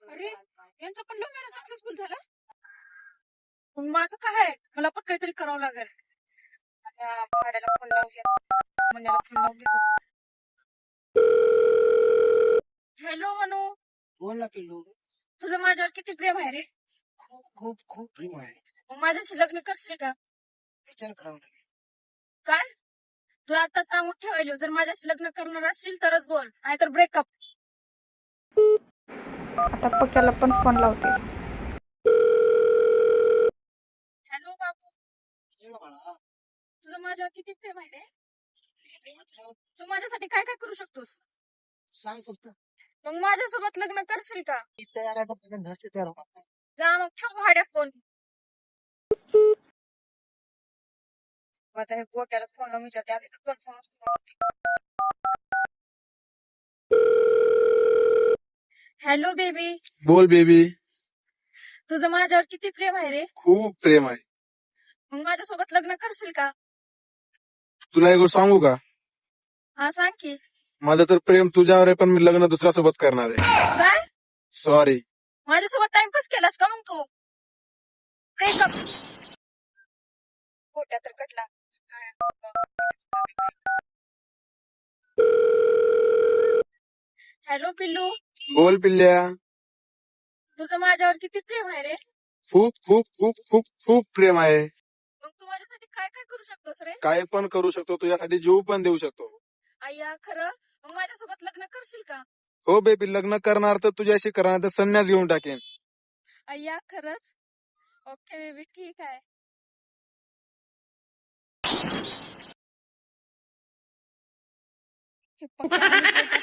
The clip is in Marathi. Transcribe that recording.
अरे यांचं पण लव्ह मॅरेज सक्सेसफुल झालं. मग माझं काय आहे? मला पण काहीतरी करावं लागेल. त्या भाड्याला फोन लावून घ्यायचं, मन्याला फोन लावून घ्यायचं. हॅलो मनू, बोल ना पिल्लू. तुझं माझ्यावर किती प्रेम आहे रे? खूप खूप खूप प्रेम आहे. मग माझ्याशी लग्न करशील का? विचार करावा लागेल. काय? तुला आता सांगून ठेवायलो, जर माझ्याशी लग्न करणार असशील तरच बोल, नाहीतर ब्रेकअप. आता पक्याला पण फोन लावते. हॅलो बाबू, ये बाळा, तुझं माझ्यावर किती प्रेम आहे रे? मी प्रेमात राहू. तू माझ्यासाठी काय काय करू शकतोस? सांग फक्त. मग माझ्यासोबत लग्न करशील का? मी तयार आहे, पण तुझ्या घरचे तयार होतात नाही. जा मग, ठेव भाड्या फोन. आता हे गोट्यालाच फोन लावून विचारते, आज कन्फर्मच हॅलो बेबी, बोल बेबी. तुझं माझ्यावर किती प्रेम आहे रे? खूप प्रेम आहे. मग माझ्यासोबत लग्न करशील का? तुला एक गोष्ट सांगू का? हा सांग की. माझं तर प्रेम तुझ्यावर आहे, पण मी लग्न दुसऱ्या सोबत करणार आहे. काय? सॉरी. माझ्यासोबत टाइमपास केलास का मग तू? ब्रेकअप. गोट्या तर कटला. हॅलो पिल्लू, बोल पिल्ल्या. तुझं माझ्यावर किती प्रेम आहे रे? खूप खूप खूप खूप खूप प्रेम आहे. मग तू माझ्यासाठी काय काय करू शकतोस रे? काय पण करू शकतो, तुझ्यासाठी जीव पण देऊ शकतो. अय्या खरं? मग माझ्यासोबत लग्न करशील का? हो बेबी, लग्न करणार तर तुझ्याशी करणार, तर संन्यास घेऊन टाकेन. अय्या खरंच? ओके बेबी, ठीक आहे. हे पक्का